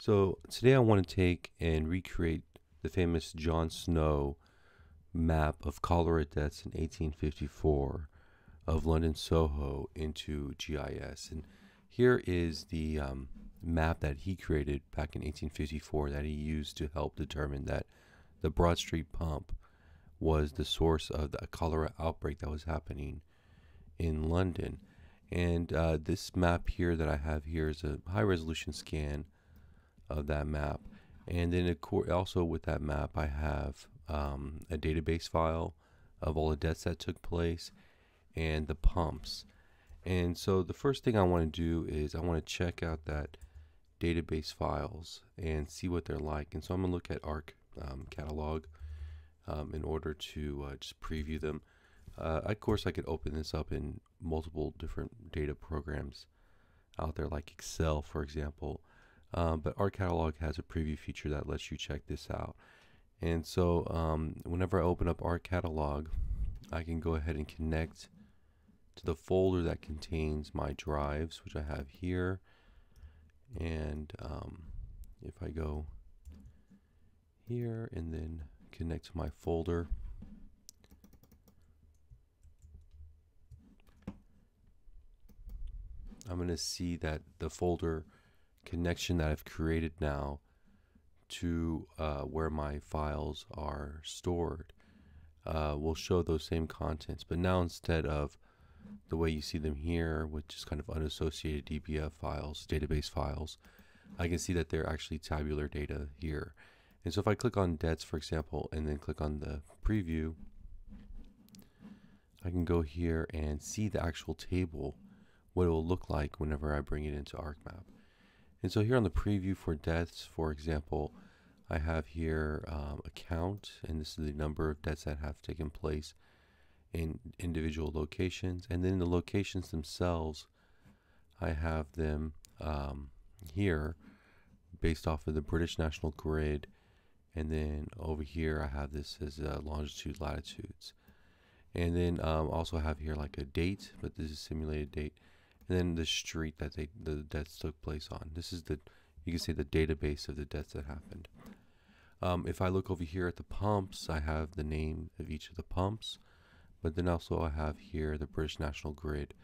So today I want to take and recreate the famous John Snow map of cholera deaths in 1854 of London Soho into GIS. And here is the map that he created back in 1854 that he used to help determine that the Broad Street pump was the source of the cholera outbreak that was happening in London. And this map here that I have here is a high resolution scan of that map. And then also with that map I have a database file of all the deaths that took place and the pumps. And so the first thing I want to do is I want to check out that database files and see what they're like. And so I'm going to look at Arc catalog in order to just preview them. Of course I could open this up in multiple different data programs out there like Excel, for example. But Arc Catalog has a preview feature that lets you check this out. And so whenever I open up Arc Catalog, I can go ahead and connect to the folder that contains my drives, which I have here. And if I go here and then connect to my folder, I'm going to see that the folder connection that I've created now to where my files are stored will show those same contents, but now instead of the way you see them here, which is kind of unassociated DBF files, database files, I can see that they're actually tabular data here. And so if I click on deaths, for example, and then click on the preview, I can go here and see the actual table, what it will look like whenever I bring it into ArcMap. And so here on the preview for deaths, for example, I have here a count, and this is the number of deaths that have taken place in individual locations. And then the locations themselves, I have them here based off of the British National Grid. And then over here I have this as longitude, latitudes. And then also have here like a date, but this is simulated date. And then the street that the deaths took place on. This is you can say the database of the deaths that happened. If I look over here at the pumps, I have the name of each of the pumps, but then also I have here the British National Grid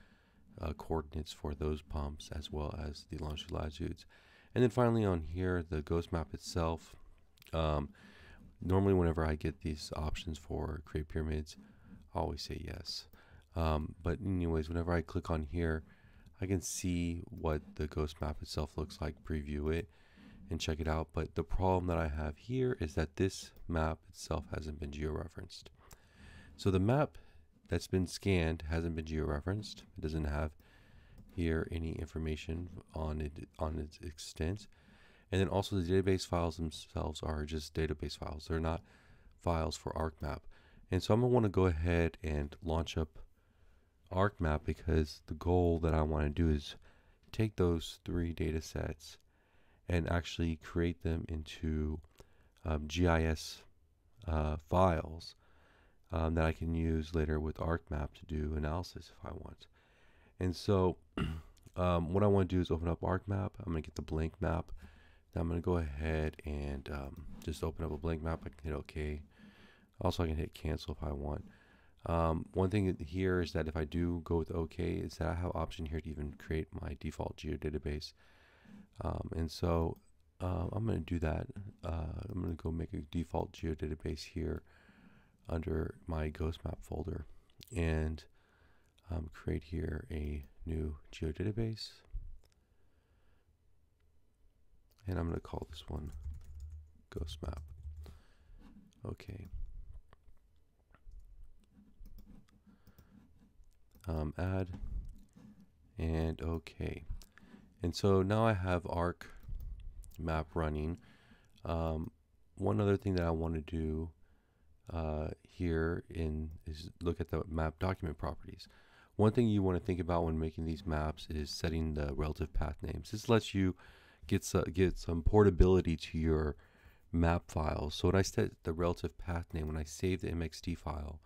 coordinates for those pumps, as well as the longitude, latitudes. And then finally on here, the ghost map itself. Normally whenever I get these options for create pyramids, I always say yes. But anyways, whenever I click on here, I can see what the ghost map itself looks like, preview it, and check it out. But the problem that I have here is that this map itself hasn't been georeferenced. So the map that's been scanned hasn't been georeferenced. It doesn't have here any information on its extent. And then also the database files themselves are just database files. They're not files for ArcMap. And so I'm going to want to go ahead and launch up ArcMap, because the goal that I want to do is take those three data sets and actually create them into GIS files that I can use later with ArcMap to do analysis if I want. And so what I want to do is open up ArcMap. I'm going to get the blank map. Now I'm going to go ahead and just open up a blank map. I can hit OK. Also I can hit cancel if I want. One thing here is that if I do go with OK, is that I have an option here to even create my default geodatabase. And so I'm going to do that. I'm going to go make a default geodatabase here under my ghost map folder and create here a new geodatabase. And I'm going to call this one ghost map. Okay. Add and OK. And so now I have ArcMap running. One other thing that I want to do here is look at the map document properties. One thing you want to think about when making these maps is setting the relative path names. This lets you get some portability to your map files. So when I set the relative path name, when I save the MXD file,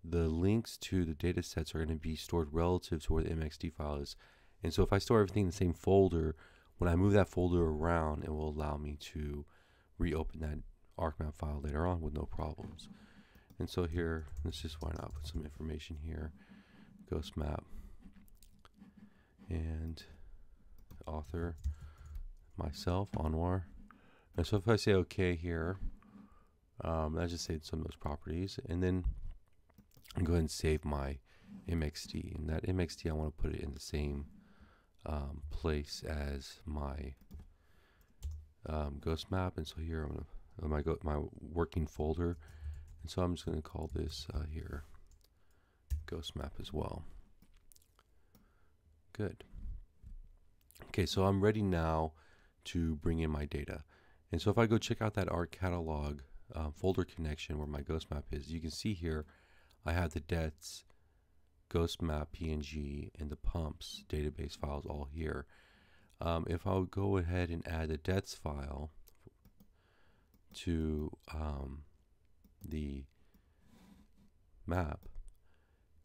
the links to the data sets are going to be stored relative to where the MXD file is. And so if I store everything in the same folder, when I move that folder around, it will allow me to reopen that ArcMap file later on with no problems. And so here, let's just why not put some information here. Ghost map and author myself, Anwar. And so if I say OK here, that just saves some of those properties, and then I'll go ahead and save my MXD. And that MXD, I want to put it in the same place as my ghost map. And so here I'm going to my working folder, and so I'm just going to call this here ghost map as well. Good. Okay, so I'm ready now to bring in my data. And so if I go check out that Arc catalog folder connection where my ghost map is, you can see here I have the deaths, ghost map PNG, and the pumps database files all here. If I'll go ahead and add the deaths file to the map,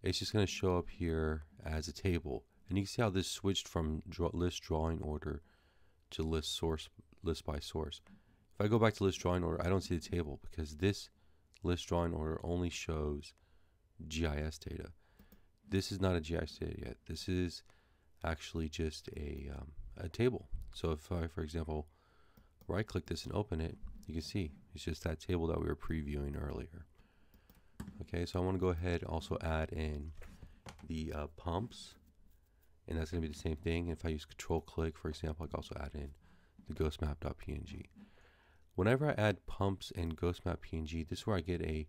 it's just going to show up here as a table. And you can see how this switched from list drawing order to list by source. If I go back to list drawing order, I don't see the table because this list drawing order only shows GIS data. This is not a GIS data yet. This is actually just a table. So if I, for example, right click this and open it, you can see it's just that table that we were previewing earlier. Okay, so I want to go ahead and also add in the pumps, and that's going to be the same thing. If I use control click, for example, I can also add in the ghostmap.png. Whenever I add pumps and ghostmap.png, this is where I get a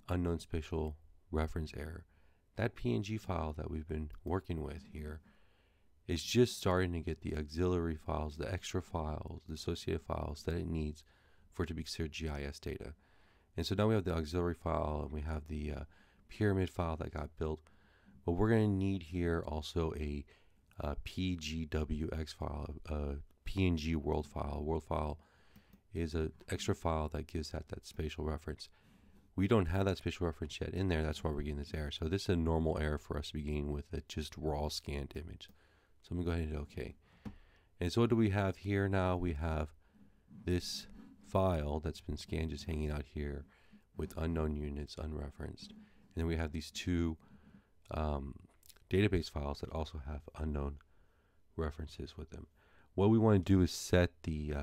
unknown spatial reference error. That PNG file that we've been working with here is just starting to get the auxiliary files, the extra files, the associated files that it needs for it to be considered GIS data. And so now we have the auxiliary file and we have the pyramid file that got built. But we're going to need here also a PGWX file, a PNG world file. World file is an extra file that gives that spatial reference. We don't have that spatial reference yet in there. That's why we're getting this error. So this is a normal error for us to begin with a just raw scanned image. So I'm going to go ahead and hit OK. And so what do we have here now? We have this file that's been scanned just hanging out here with unknown units, unreferenced. And then we have these two database files that also have unknown references with them. What we want to do is set the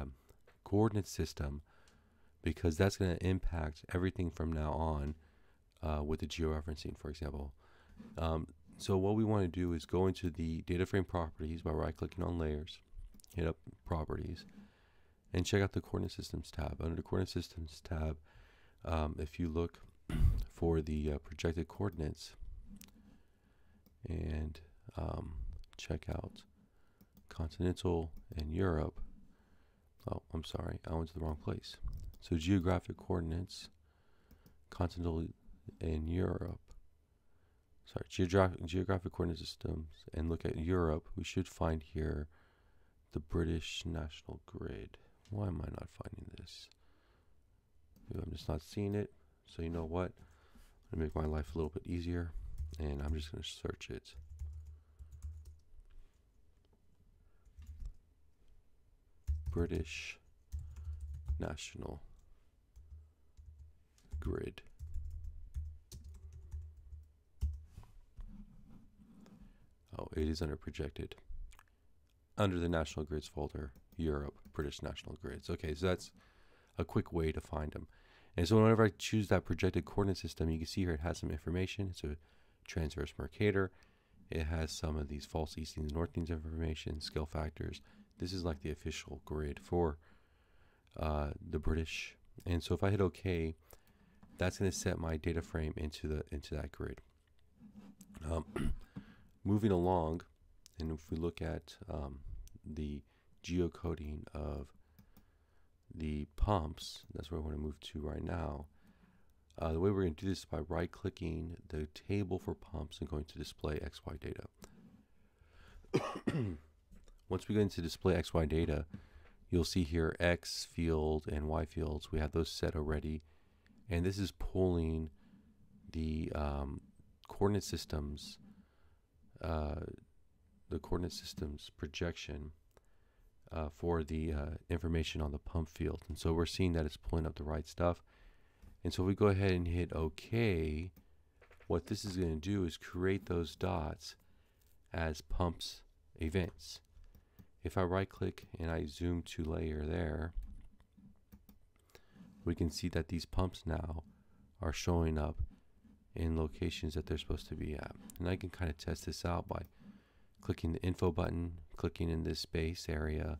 coordinate system, because that's going to impact everything from now on with the georeferencing, for example. So what we want to do is go into the data frame properties by right-clicking on layers, hit up properties, and check out the coordinate systems tab. Under the coordinate systems tab, if you look for the projected coordinates and check out continental and Europe. Oh, I'm sorry, I went to the wrong place. So geographic coordinates, continental and Europe. Sorry, geographic coordinate systems, and look at Europe. We should find here the British national grid. Why am I not finding this? Maybe I'm just not seeing it. So you know what? I'm going to make my life a little bit easier, and I'm just going to search it. British national grid. Oh, it is under projected. Under the national grids folder, Europe, British national grids. Okay, so that's a quick way to find them. And so whenever I choose that projected coordinate system, you can see here it has some information. It's a transverse Mercator. It has some of these false eastings, northings information, scale factors. This is like the official grid for the British. And so if I hit OK, that's going to set my data frame into that grid. Moving along, and if we look at the geocoding of the pumps, that's where I want to move to right now. The way we're going to do this is by right-clicking the table for pumps and going to display XY data. Once we go into display XY data, you'll see here X field and Y fields. We have those set already, and this is pulling the coordinate systems, projection for the information on the pump field. And so we're seeing that it's pulling up the right stuff. And so we go ahead and hit OK. What this is going to do is create those dots as pumps events. If I right click and I zoom to layer there, we can see that these pumps now are showing up in locations that they're supposed to be at. And I can kind of test this out by clicking the info button, clicking in this space area,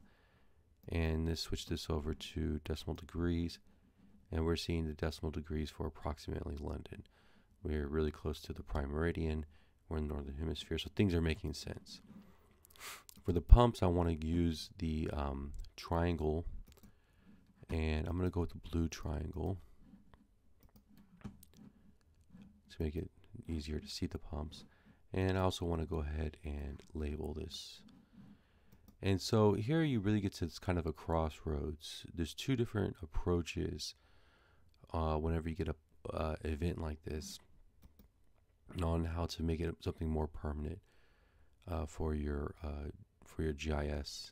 and this switch this over to decimal degrees, and we're seeing the decimal degrees for approximately London. We're really close to the prime meridian. We're in the northern hemisphere, so things are making sense. For the pumps, I want to use the triangle, and I'm going to go with the blue triangle to make it easier to see the pumps. And I also want to go ahead and label this. And so here you really get to this kind of a crossroads. There's two different approaches whenever you get a event like this on how to make it something more permanent for your GIS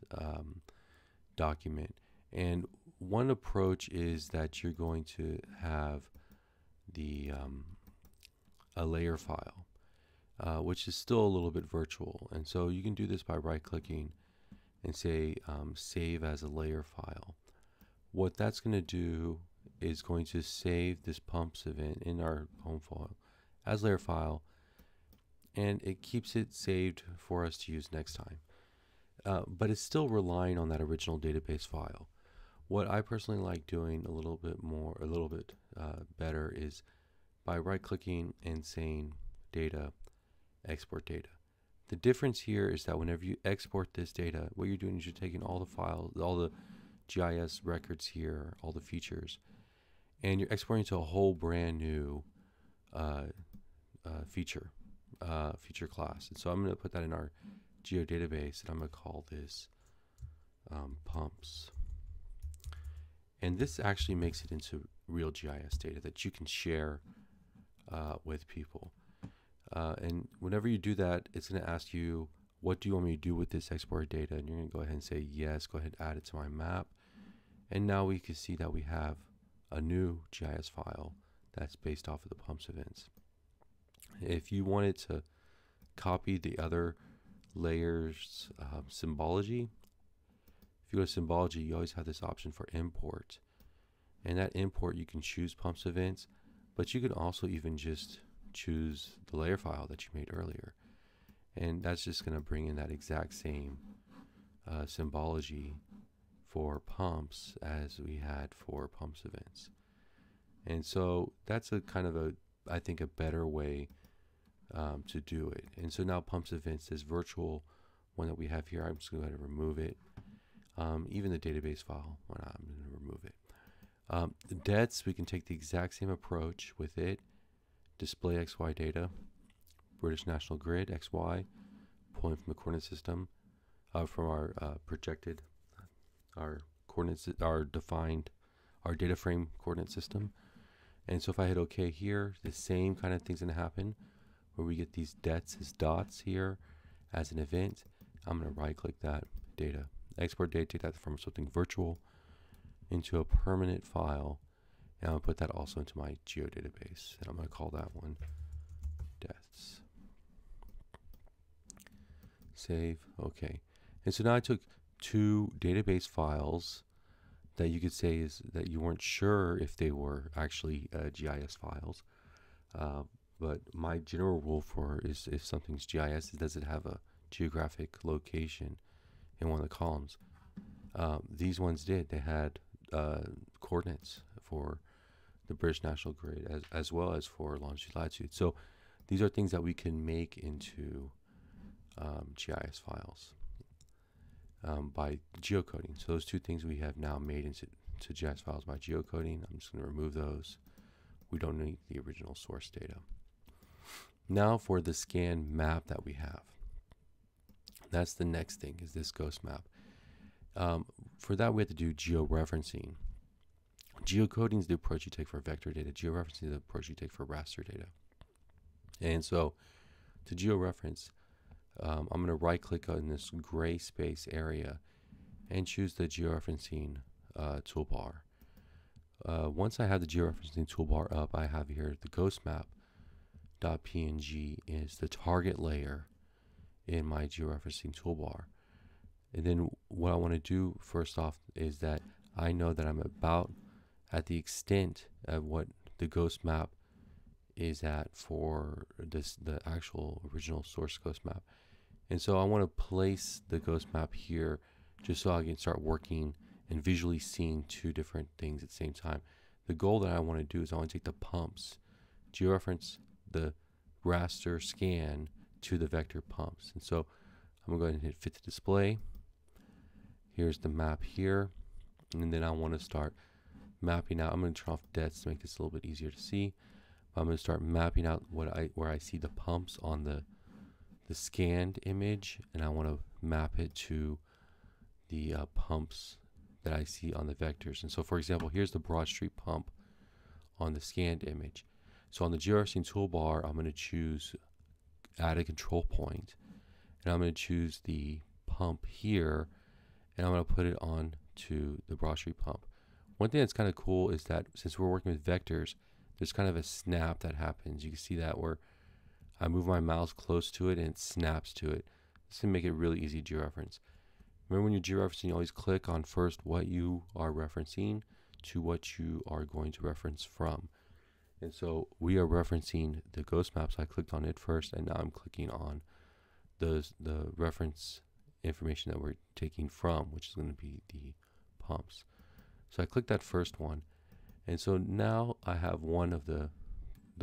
document. And one approach is that you're going to have the a layer file, which is still a little bit virtual. And so you can do this by right-clicking and say save as a layer file. What that's going to do is going to save this pumps event in our home file as layer file, and it keeps it saved for us to use next time. But it's still relying on that original database file. What I personally like doing a little bit better is by right-clicking and saying data, export data. The difference here is that whenever you export this data, what you're doing is you're taking all the files, all the GIS records here, all the features, and you're exporting to a whole brand new feature class. And so I'm going to put that in our geo database, and I'm going to call this pumps. And this actually makes it into real GIS data that you can share with people. And whenever you do that, it's going to ask you, what do you want me to do with this export data? And you're going to go ahead and say, yes, go ahead and add it to my map. And now we can see that we have a new GIS file that's based off of the pumps events. If you wanted to copy the other layers symbology, if you go to symbology, you always have this option for import. And that import, you can choose pumps events, but you can also even just choose the layer file that you made earlier. And that's just going to bring in that exact same symbology for pumps as we had for pumps events. And so that's a kind of I think a better way to do it. And so now pumps events, this virtual one that we have here, I'm just going to remove it. Even the database file, why not? I'm going to remove it. The DETs, we can take the exact same approach with it. Display XY data, British National Grid XY, pulling from the coordinate system, from our projected, our coordinates, our defined, our data frame coordinate system. And so if I hit OK here, the same kind of thing's going to happen, where we get these DETs as dots here as an event. I'm going to right-click that data, export data, take that from something virtual into a permanent file, and I'll put that also into my geo database, and I'm going to call that one deaths. Save, okay. And so now I took two database files that you could say is that you weren't sure if they were actually GIS files, but my general rule for is if something's GIS, does it have a geographic location in one of the columns? These ones did. They had coordinates for the British National Grid as well as for longitude, latitude. So these are things that we can make into GIS files by geocoding. So those two things we have now made into GIS files by geocoding. I'm just going to remove those. We don't need the original source data. Now for the scan map that we have. That's the next thing, is this ghost map. For that, we have to do georeferencing. Geocoding is the approach you take for vector data. Georeferencing is the approach you take for raster data. And so to georeference, I'm going to right-click on this gray space area, and choose the georeferencing toolbar. Once I have the georeferencing toolbar up, I have here the ghost map.png is the target layer in my georeferencing toolbar. And then what I want to do first off is that I know that I'm about at the extent of what the ghost map is at for the actual original source ghost map. And so I want to place the ghost map here just so I can start working and visually seeing two different things at the same time. The goal that I want to do is I want to take the pumps, georeference the raster scan to the vector pumps. And so I'm going to go ahead and hit fit to display. Here's the map here. And then I want to start mapping out. I'm going to turn off depths to make this a little bit easier to see. I'm going to start mapping out where I see the pumps on the scanned image, and I want to map it to the pumps that I see on the vectors. And so, for example, here's the Broad Street pump on the scanned image. So on the georeferencing toolbar, I'm going to choose add a control point, and I'm going to choose the pump here, and I'm going to put it on to the Broad Street pump. One thing that's kind of cool is that since we're working with vectors, there's kind of a snap that happens. You can see that where I move my mouse close to it and it snaps to it. This can make it really easy to georeference. Remember, when you're georeferencing, you always click on first what you are referencing to what you are going to reference from. And so we are referencing the ghost map, so I clicked on it first, and now I'm clicking on the reference information that we're taking from, which is going to be the pumps. So I clicked that first one, and so now I have one of the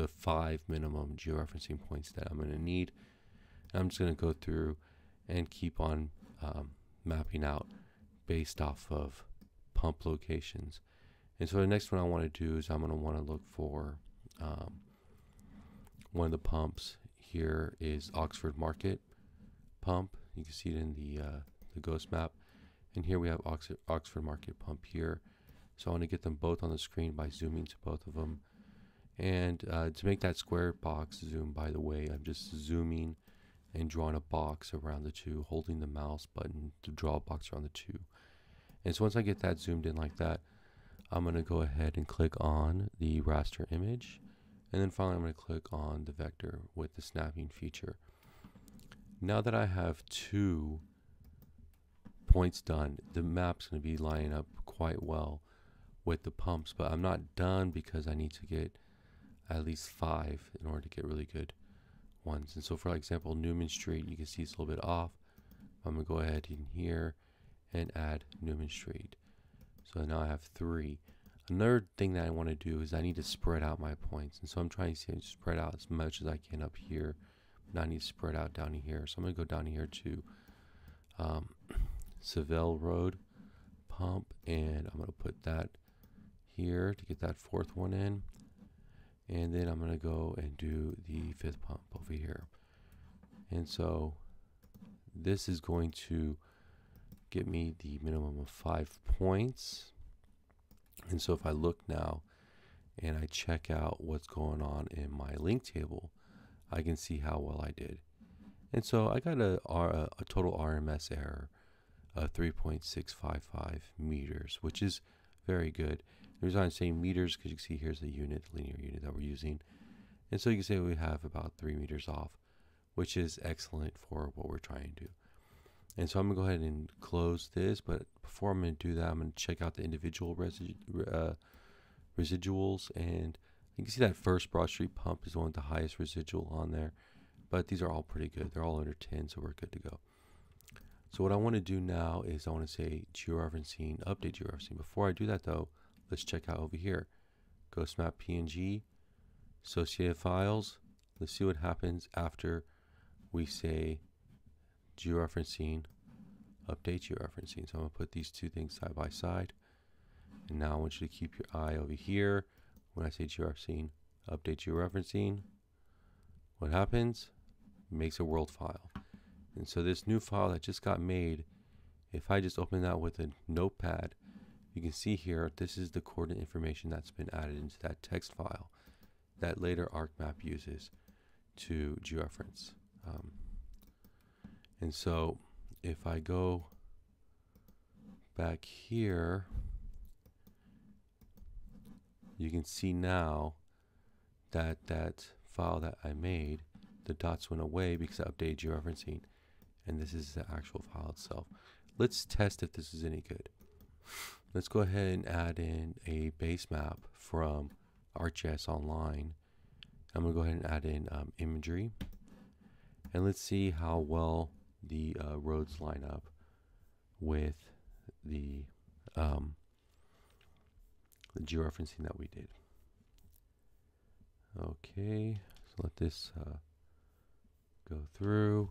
5 minimum georeferencing points that I'm going to need. And I'm just going to go through and keep on mapping out based off of pump locations. And so the next one I want to do is I'm going to want to look for one of the pumps. Here is Oxford Market pump. You can see it in the ghost map. And here we have Oxford Market pump here. So I want to get them both on the screen by zooming to both of them. And to make that square box zoom, by the way, I'm just zooming and drawing a box around the two, holding the mouse button to draw a box around the two. And so once I get that zoomed in like that, I'm going to go ahead and click on the raster image. And then finally, I'm going to click on the vector with the snapping feature. Now that I have 2 points done, the map's going to be lining up quite well with the pumps, but I'm not done because I need to get at least 5 in order to get really good ones. And so for example, Newman Street, you can see it's a little bit off. I'm going to go ahead in here and add Newman Street. So now I have 3. Another thing that I want to do is I need to spread out my points. And so I'm trying to spread out as much as I can up here. Now I need to spread out down here. So I'm going to go down here to Savile Road pump, and I'm going to put that here to get that 4th one in. And then I'm going to go and do the 5th pump over here. And so this is going to get me the minimum of 5 points. And so if I look now and I check out what's going on in my link table, I can see how well I did. And so I got a total RMS error of 3.655 meters, which is very good. The reason I'm saying meters because you can see here's the unit, the linear unit that we're using. And so you can say we have about 3 meters off, which is excellent for what we're trying to do. And so I'm going to go ahead and close this, but before I'm going to do that, I'm going to check out the individual residuals. And you can see that first Broad Street pump is the one with the highest residual on there, but these are all pretty good. They're all under 10, so we're good to go. So what I want to do now is I want to say georeferencing, update georeferencing. Before I do that though, let's check out over here. Ghost map PNG, associated files. Let's see what happens after we say georeferencing, update georeferencing. So I'm going to put these 2 things side by side. And now I want you to keep your eye over here. When I say georeferencing, update georeferencing, what happens? It makes a world file. And so this new file that just got made, if I just open that with a notepad, you can see here, this is the coordinate information that's been added into that text file that later ArcMap uses to georeference. And so if I go back here, you can see now that that file that I made, the dots went away because I updated georeferencing, and this is the actual file itself. Let's test if this is any good. Let's go ahead and add in a base map from ArcGIS Online. I'm going to go ahead and add in imagery, and let's see how well the roads line up with the georeferencing that we did. Okay, so let this go through.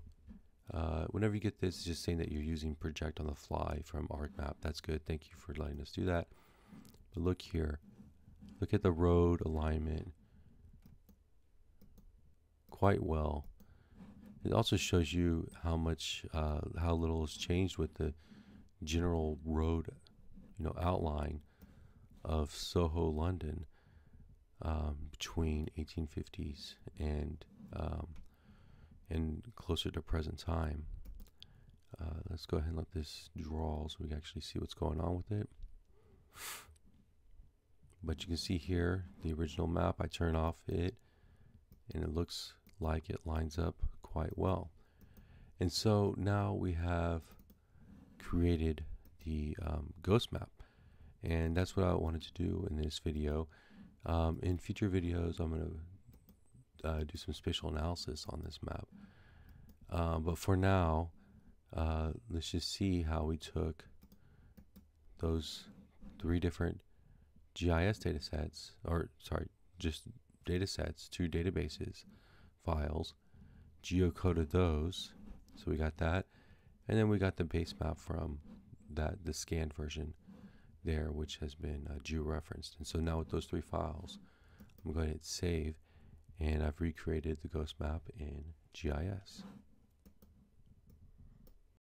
Whenever you get this, just saying that you're using project on the fly from ArcMap. That's good. Thank you for letting us do that. But look here. Look at the road alignment quite well. It also shows you how much, how little has changed with the general road, outline of Soho, London, between 1850s and closer to present time. Let's go ahead and let this draw so we can actually see what's going on with it. But you can see here the original map. I turn off it, and it looks like it lines up quite well. And so now we have created the ghost map, and that's what I wanted to do in this video. In future videos, I'm going to do some spatial analysis on this map. But for now, let's just see how we took those 3 different GIS data sets, or sorry, just data sets, 2 databases, files, geocoded those, so we got that, and then we got the base map from the scanned version there, which has been georeferenced. And so now with those 3 files, I'm going to hit save, and I've recreated the ghost map in GIS.